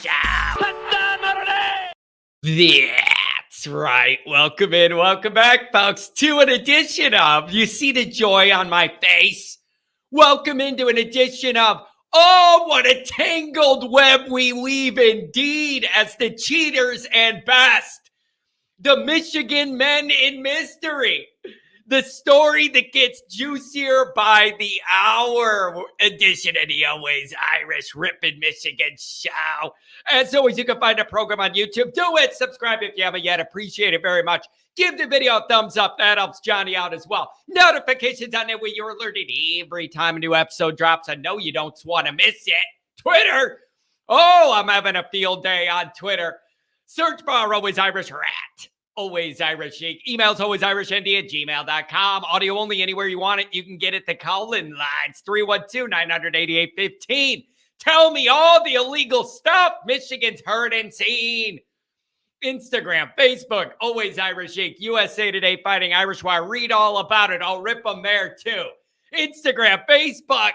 Show. That's right. Welcome in. Welcome back, folks, to an edition of, you see the joy on my face? Welcome into an edition of, oh, what a tangled web we weave indeed, as the cheaters and best, the Michigan men in mystery. The story that gets juicier by the hour edition of the Always Irish Rippin' Michigan Show. As always, you can find a program on YouTube. Do it. Subscribe if you haven't yet. Appreciate it very much. Give the video a thumbs up. That helps Johnny out as well. Notifications on it where you're alerted every time a new episode drops. I know you don't want to miss it. Twitter. Oh, I'm having a field day on Twitter. Search bar Always Irish Rat. Always Irish Inc. Emails alwaysirishnd@gmail.com. Audio only anywhere you want it. You can get it the call-in lines 312-988-15. Tell me all the illegal stuff Michigan's heard and seen. Instagram, Facebook, Always Irish Inc. USA Today Fighting Irish Wire. Read all about it. I'll rip them there too. Instagram, Facebook.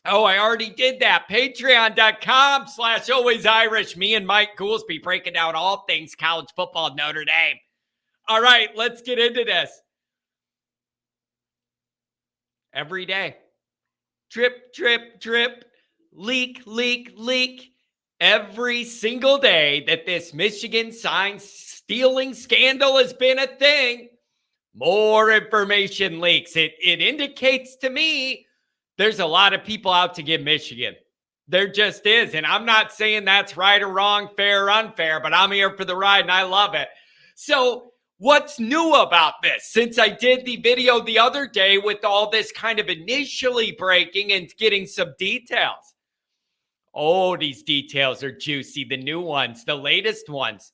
Oh, I already did that. Patreon.com/Always Irish. Me and Mike Goolsby breaking down all things college football, Notre Dame. All right, let's get into this. Every day. Drip, drip, drip. Leak, leak, leak. Every single day that this Michigan sign stealing scandal has been a thing, more information leaks. It indicates to me there's a lot of people out to get Michigan. There just is. And I'm not saying that's right or wrong, fair or unfair, but I'm here for the ride and I love it. So what's new about this? Since I did the video the other day with all this kind of initially breaking and getting some details. Oh, these details are juicy. The new ones, the latest ones.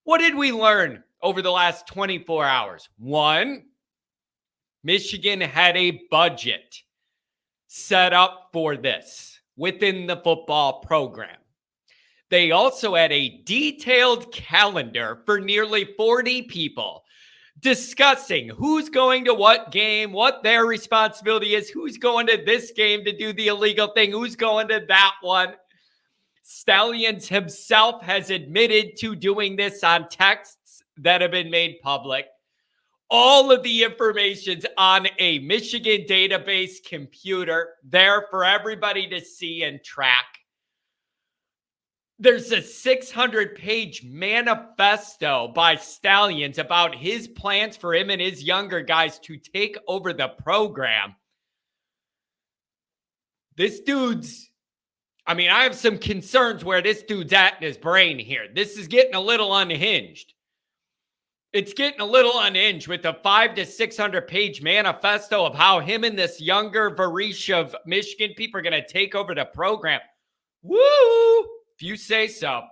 What did we learn over the last 24 hours? One, Michigan had a budget set up for this within the football program. They also had a detailed calendar for nearly 40 people discussing who's going to what game, what their responsibility is, who's going to this game to do the illegal thing, who's going to that one. Stalions himself has admitted to doing this on texts that have been made public. All of the information's on a Michigan database computer there for everybody to see and track. There's a 600-page manifesto by Stalions about his plans for him and his younger guys to take over the program. This dude's, I have some concerns where this dude's at in his brain here. This is getting a little unhinged. It's getting a little unhinged with a 500 to 600 page manifesto of how him and this younger Varish of Michigan people are going to take over the program. Woo! If you say so.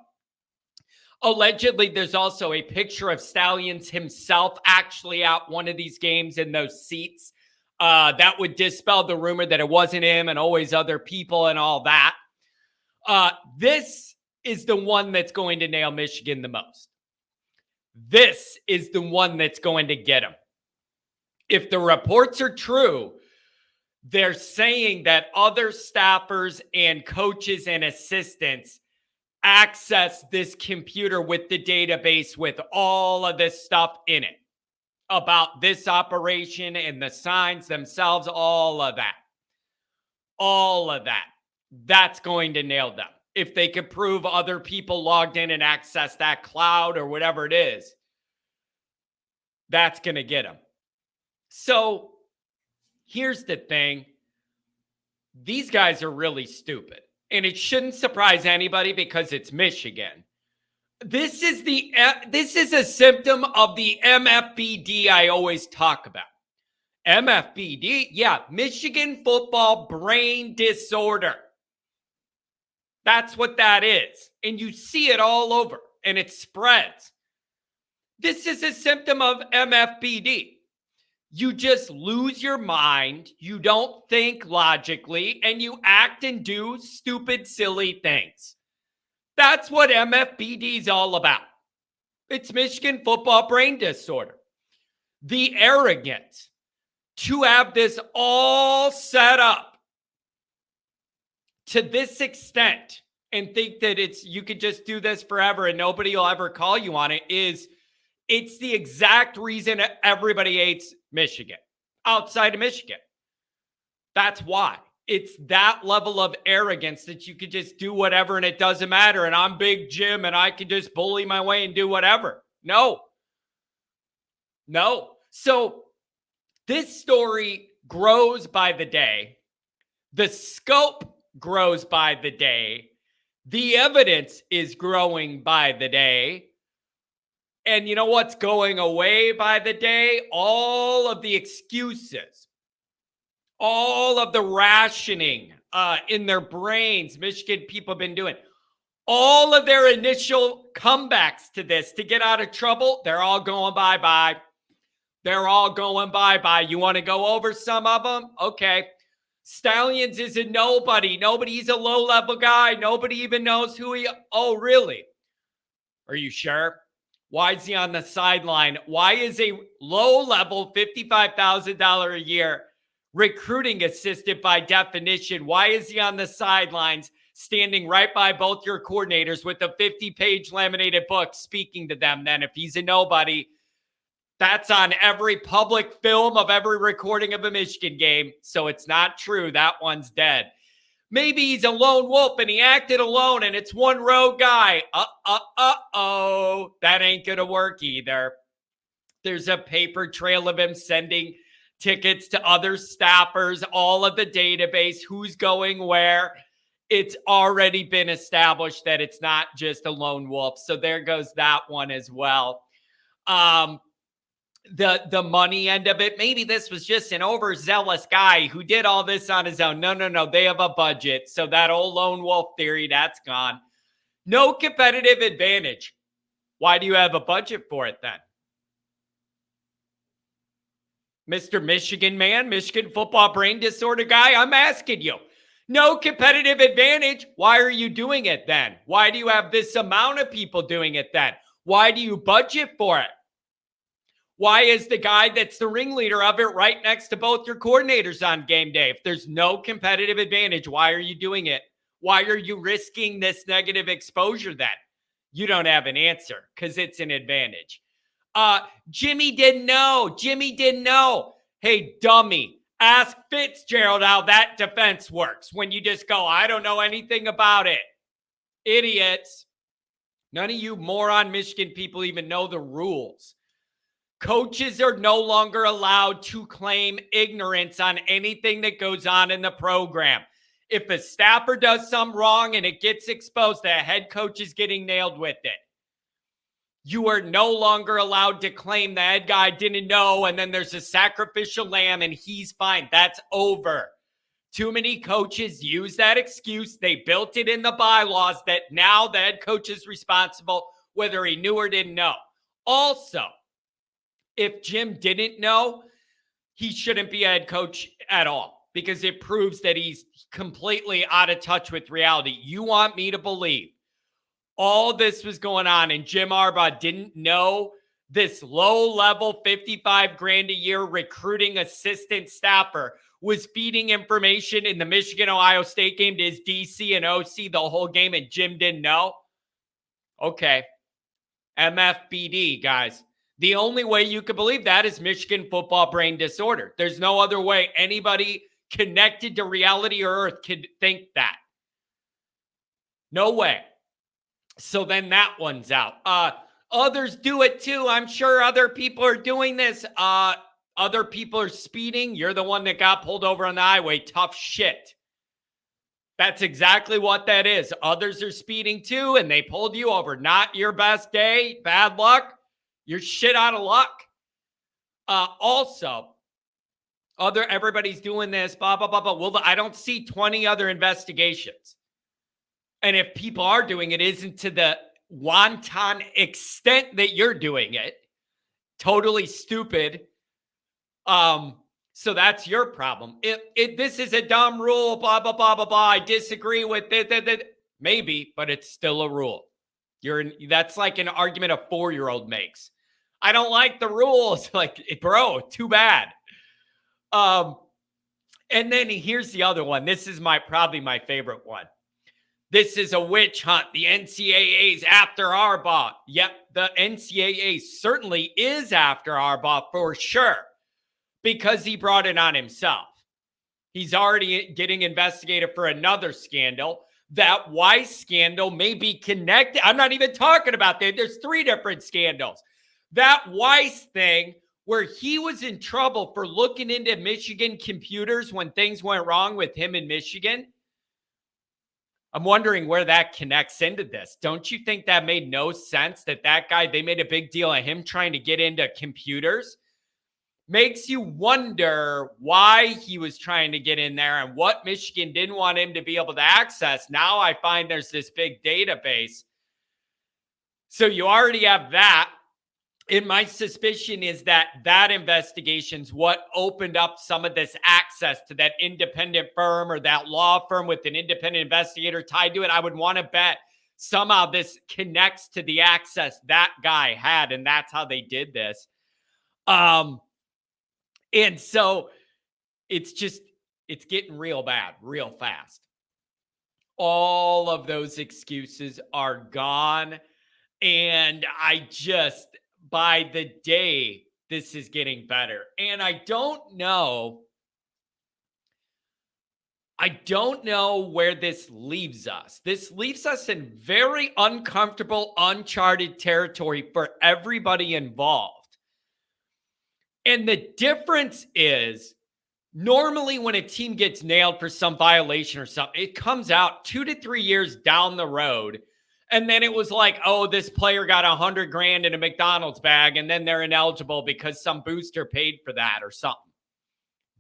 Allegedly, there's also a picture of Stalions himself actually at one of these games in those seats. That would dispel the rumor that it wasn't him and always other people and all that. This is the one that's going to nail Michigan the most. This is the one that's going to get him. If the reports are true, they're saying that other staffers and coaches and assistants access this computer with the database with all of this stuff in it about this operation and the signs themselves, all of that. All of that. That's going to nail them. If they could prove other people logged in and access that cloud or whatever it is, that's going to get them. So here's the thing. These guys are really stupid. And it shouldn't surprise anybody because it's Michigan. This is a symptom of the MFBD I always talk about. MFBD, yeah, Michigan football brain disorder. That's what that is. And you see it all over and it spreads. This is a symptom of MFBD. You just lose your mind, you don't think logically, and you act and do stupid, silly things. That's what MFBD is all about. It's Michigan football brain disorder. The arrogance to have this all set up to this extent and think that you could just do this forever and nobody will ever call you on it it's the exact reason everybody hates Michigan outside of Michigan. That's why. It's that level of arrogance that you could just do whatever and it doesn't matter. And I'm Big Jim and I can just bully my way and do whatever. No. So this story grows by the day. The scope grows by the day. The evidence is growing by the day. And you know what's going away by the day? All of the excuses, all of the rationing in their brains Michigan people have been doing. All of their initial comebacks to this to get out of trouble, they're all going bye-bye. They're all going bye-bye. You want to go over some of them? Okay. Stalions is a nobody. He's a low-level guy. Nobody even knows who he... Oh, really? Are you sure? Why is he on the sideline? Why is a low-level $55,000 a year recruiting assistant by definition? Why is he on the sidelines standing right by both your coordinators with a 50-page laminated book speaking to them then? If he's a nobody, that's on every public film of every recording of a Michigan game. So it's not true. That one's dead. Maybe he's a lone wolf and he acted alone and it's one rogue guy. Uh-oh. That ain't going to work either. There's a paper trail of him sending tickets to other staffers, all of the database, who's going where. It's already been established that it's not just a lone wolf. So there goes that one as well. The money end of it, maybe this was just an overzealous guy who did all this on his own. No. They have a budget. So that old lone wolf theory, that's gone. No competitive advantage. Why do you have a budget for it then? Mr. Michigan man, Michigan football brain disorder guy, I'm asking you. No competitive advantage. Why are you doing it then? Why do you have this amount of people doing it then? Why do you budget for it? Why is the guy that's the ringleader of it right next to both your coordinators on game day? If there's no competitive advantage, why are you doing it? Why are you risking this negative exposure then? You don't have an answer because it's an advantage. Jimmy didn't know. Hey, dummy, ask Fitzgerald how that defense works when you just go, I don't know anything about it. Idiots. None of you moron Michigan people even know the rules. Coaches are no longer allowed to claim ignorance on anything that goes on in the program. If a staffer does something wrong and it gets exposed, the head coach is getting nailed with it. You are no longer allowed to claim the head guy didn't know and then there's a sacrificial lamb and he's fine. That's over. Too many coaches use that excuse. They built it in the bylaws that now the head coach is responsible whether he knew or didn't know. Also, if Jim didn't know, he shouldn't be a head coach at all because it proves that he's completely out of touch with reality. You want me to believe all this was going on and Jim Harbaugh didn't know this low-level $55,000 a year recruiting assistant staffer was feeding information in the Michigan-Ohio State game to his DC and OC the whole game and Jim didn't know? Okay. MFBD, guys. The only way you could believe that is Michigan football brain disorder. There's no other way anybody connected to reality or earth could think that. No way. So then that one's out. Others do it too. I'm sure other people are doing this. Other people are speeding. You're the one that got pulled over on the highway. Tough shit. That's exactly what that is. Others are speeding too, and they pulled you over. Not your best day. Bad luck. You're shit out of luck. Also, everybody's doing this, blah, blah, blah, blah. Well, I don't see 20 other investigations. And if people are doing it, isn't to the wanton extent that you're doing it. Totally stupid. So that's your problem. This is a dumb rule, blah, blah, blah, blah, blah. I disagree with it. Maybe, but it's still a rule. That's like an argument a 4-year-old makes. I don't like the rules. Like, bro, too bad. And then here's the other one. This is probably my favorite one. This is a witch hunt. The NCAA's after Harbaugh. Yep, the NCAA certainly is after Harbaugh for sure because he brought it on himself. He's already getting investigated for another scandal. That Weiss scandal may be connected. I'm not even talking about that. There's 3 different scandals. That Weiss thing where he was in trouble for looking into Michigan computers when things went wrong with him in Michigan. I'm wondering where that connects into this. Don't you think that made no sense that guy, they made a big deal of him trying to get into computers? Makes you wonder why he was trying to get in there and what Michigan didn't want him to be able to access. Now I find there's this big database. So you already have that. And my suspicion is that investigation's what opened up some of this access to that independent firm or that law firm with an independent investigator tied to it. I would want to bet somehow this connects to the access that guy had, and that's how they did this. And so it's getting real bad, real fast. All of those excuses are gone. And by the day, this is getting better. And I don't know where this leaves us. This leaves us in very uncomfortable, uncharted territory for everybody involved. And the difference is, normally when a team gets nailed for some violation or something, it comes out 2 to 3 years down the road. And then it was like, oh, this player got $100,000 in a McDonald's bag, and then they're ineligible because some booster paid for that or something.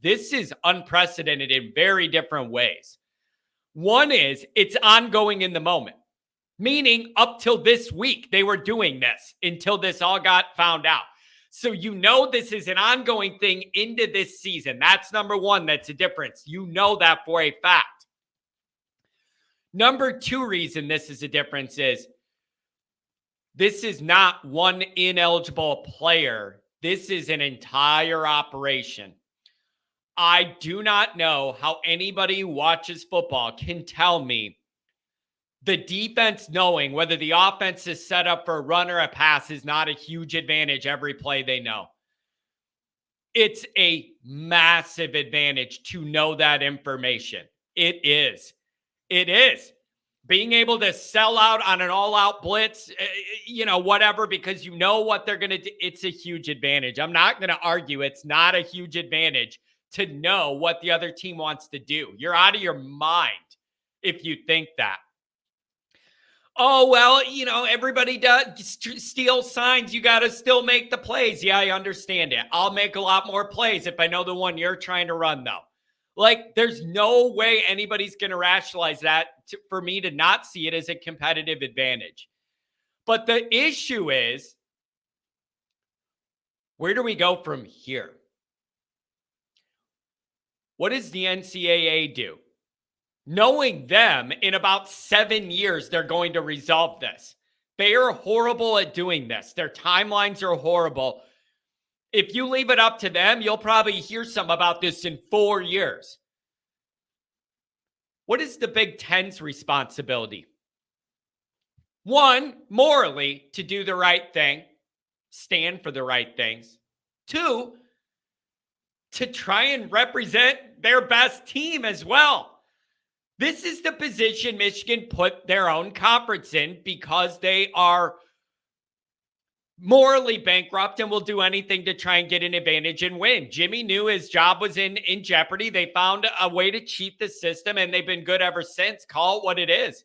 This is unprecedented in very different ways. One is it's ongoing in the moment, meaning up till this week, they were doing this until this all got found out. So you know this is an ongoing thing into this season. That's number one. That's a difference. You know that for a fact. Number 2 reason this is a difference is this is not one ineligible player. This is an entire operation. I do not know how anybody who watches football can tell me the defense knowing whether the offense is set up for a run or a pass is not a huge advantage every play they know. It's a massive advantage to know that information. It is. It is. Being able to sell out on an all-out blitz, whatever, because you know what they're going to do, it's a huge advantage. I'm not going to argue it's not a huge advantage to know what the other team wants to do. You're out of your mind if you think that. Oh, well, everybody does steal signs. You got to still make the plays. Yeah, I understand it. I'll make a lot more plays if I know the one you're trying to run, though. Like, there's no way anybody's going to rationalize that for me to not see it as a competitive advantage. But the issue is, where do we go from here? What does the NCAA do? Knowing them, in about 7 years, they're going to resolve this. They are horrible at doing this. Their timelines are horrible. If you leave it up to them, you'll probably hear some about this in 4 years. What is the Big Ten's responsibility? 1, morally, to do the right thing, stand for the right things. 2, to try and represent their best team as well. This is the position Michigan put their own conference in because they are morally bankrupt and will do anything to try and get an advantage and win. Jimmy knew his job was in jeopardy. They found a way to cheat the system, and they've been good ever since. Call it what it is.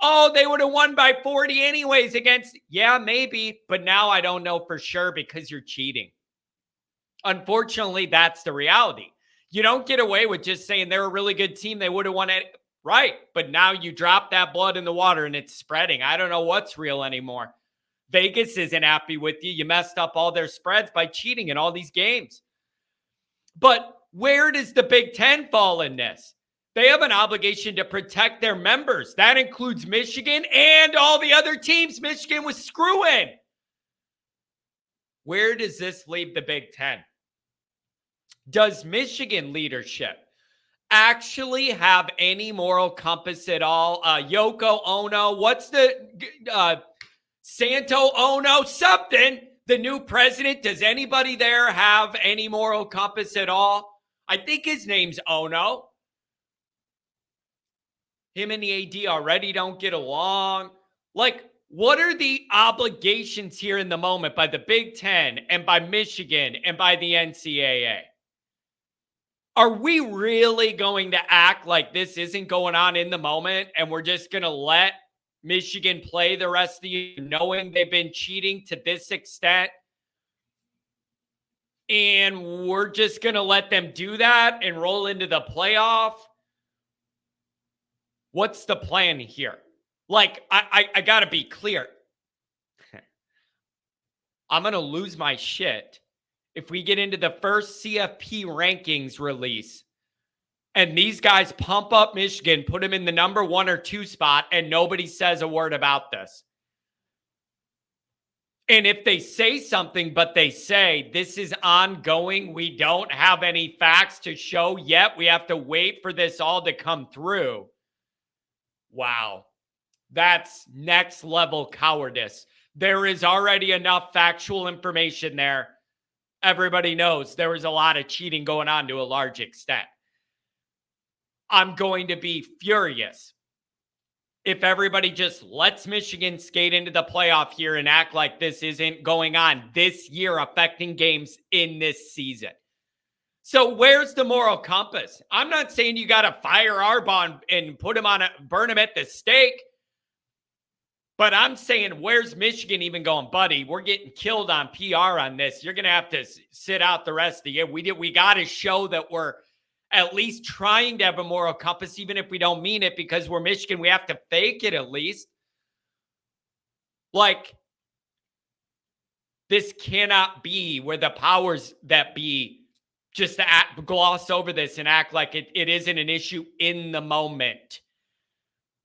Oh, they would have won by 40 anyways against, yeah, maybe, but now I don't know for sure because you're cheating. Unfortunately, that's the reality. You don't get away with just saying they're a really good team. They would have won it. Right. But now you drop that blood in the water and it's spreading. I don't know what's real anymore. Vegas isn't happy with you. You messed up all their spreads by cheating in all these games. But where does the Big Ten fall in this? They have an obligation to protect their members. That includes Michigan and all the other teams Michigan was screwing. Where does this leave the Big Ten? Does Michigan leadership actually have any moral compass at all? Yoko Ono, what's the Santo Ono, something, the new president? Does anybody there have any moral compass at all? I think his name's Ono. Him and the AD already don't get along. Like, what are the obligations here in the moment by the Big Ten and by Michigan and by the NCAA? Are we really going to act like this isn't going on in the moment and we're just going to let Michigan play the rest of the year knowing they've been cheating to this extent? And we're just going to let them do that and roll into the playoff? What's the plan here? Like, I got to be clear. I'm going to lose my shit if we get into the first CFP rankings release and these guys pump up Michigan, put them in the number 1 or 2 spot, and nobody says a word about this. And if they say something, but they say this is ongoing, we don't have any facts to show yet, we have to wait for this all to come through. Wow. That's next level cowardice. There is already enough factual information there. Everybody knows there was a lot of cheating going on to a large extent. I'm going to be furious if everybody just lets Michigan skate into the playoff here and act like this isn't going on this year, affecting games in this season. So where's the moral compass? I'm not saying you got to fire Arbonne and put him on burn him at the stake. But I'm saying, where's Michigan even going, buddy? We're getting killed on PR on this. You're going to have to sit out the rest of the year. We got to show that we're at least trying to have a moral compass, even if we don't mean it, because we're Michigan. We have to fake it at least. Like, this cannot be where the powers that be just gloss over this and act like it isn't an issue in the moment.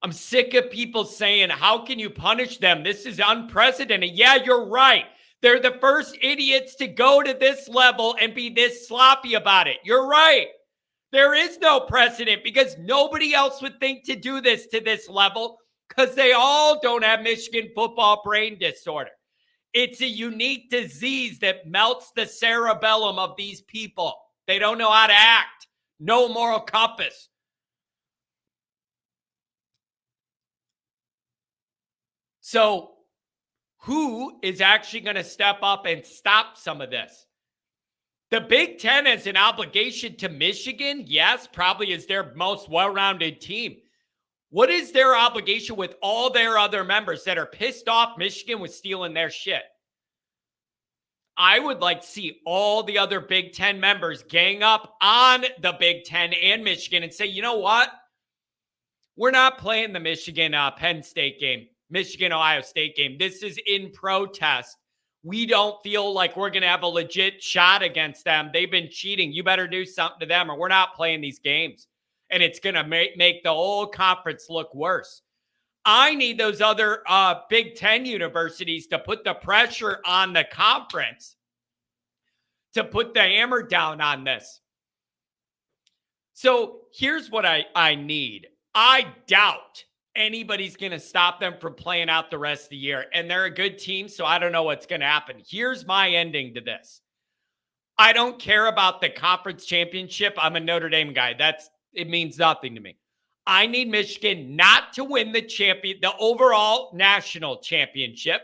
I'm sick of people saying, how can you punish them? This is unprecedented. Yeah, you're right. They're the first idiots to go to this level and be this sloppy about it. You're right. There is no precedent because nobody else would think to do this to this level because they all don't have Michigan football brain disorder. It's a unique disease that melts the cerebellum of these people. They don't know how to act. No moral compass. So who is actually going to step up and stop some of this? The Big Ten has an obligation to Michigan. Yes, probably is their most well-rounded team. What is their obligation with all their other members that are pissed off Michigan was stealing their shit? I would like to see all the other Big Ten members gang up on the Big Ten and Michigan and say, you know what? We're not playing the Michigan Penn State game. Michigan-Ohio State game. This is in protest. We don't feel like we're going to have a legit shot against them. They've been cheating. You better do something to them or we're not playing these games. And it's going to make the whole conference look worse. I need those other Big Ten universities to put the pressure on the conference to put the hammer down on this. So here's what I need. I doubt anybody's going to stop them from playing out the rest of the year. And they're a good team, so I don't know what's going to happen. Here's my ending to this. I don't care about the conference championship. I'm a Notre Dame guy. It means nothing to me. I need Michigan not to win the overall national championship.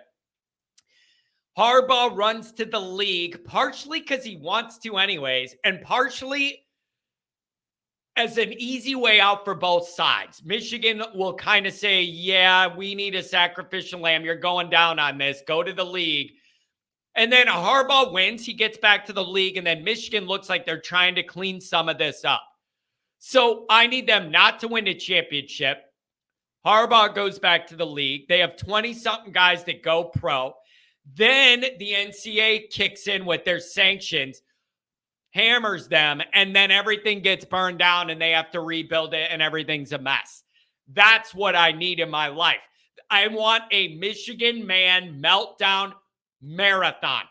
Harbaugh runs to the league partially because he wants to anyways, and partially as an easy way out for both sides. Michigan will kind of say, yeah, we need a sacrificial lamb. You're going down on this. Go to the league. And then Harbaugh wins. He gets back to the league. And then Michigan looks like they're trying to clean some of this up. So I need them not to win a championship. Harbaugh goes back to the league. They have 20-something guys that go pro. Then the NCAA kicks in with their sanctions, hammers them, and then everything gets burned down and they have to rebuild it and everything's a mess. That's what I need in my life. I want a Michigan man meltdown marathon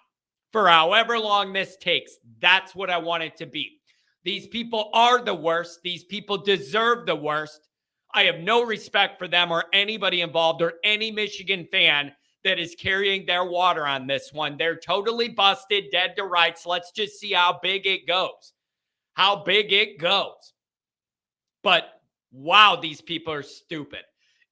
for however long this takes. That's what I want it to be. These people are the worst. These people deserve the worst. I have no respect for them or anybody involved or any Michigan fan that is carrying their water on this one. They're totally busted, dead to rights. Let's just see how big it goes. How big it goes. But wow, these people are stupid.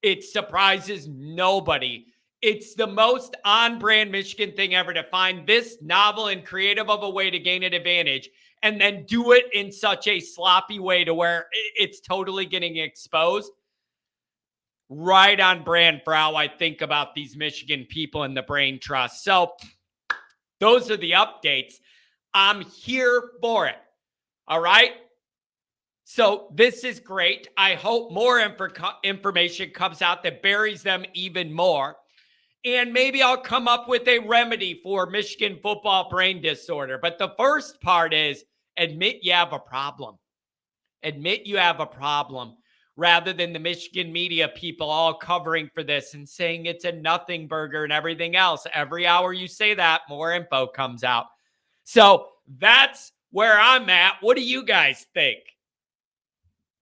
It surprises nobody. It's the most on-brand Michigan thing ever to find this novel and creative of a way to gain an advantage and then do it in such a sloppy way to where it's totally getting exposed. Right on brand for how I think about these Michigan people and the brain trust. So those are the updates. I'm here for it. All right. So this is great. I hope more information comes out that buries them even more. And maybe I'll come up with a remedy for Michigan football brain disorder. But the first part is admit you have a problem. Admit you have a problem rather than the Michigan media people all covering for this and saying it's a nothing burger and everything else. Every hour you say that, more info comes out. So that's where I'm at. What do you guys think?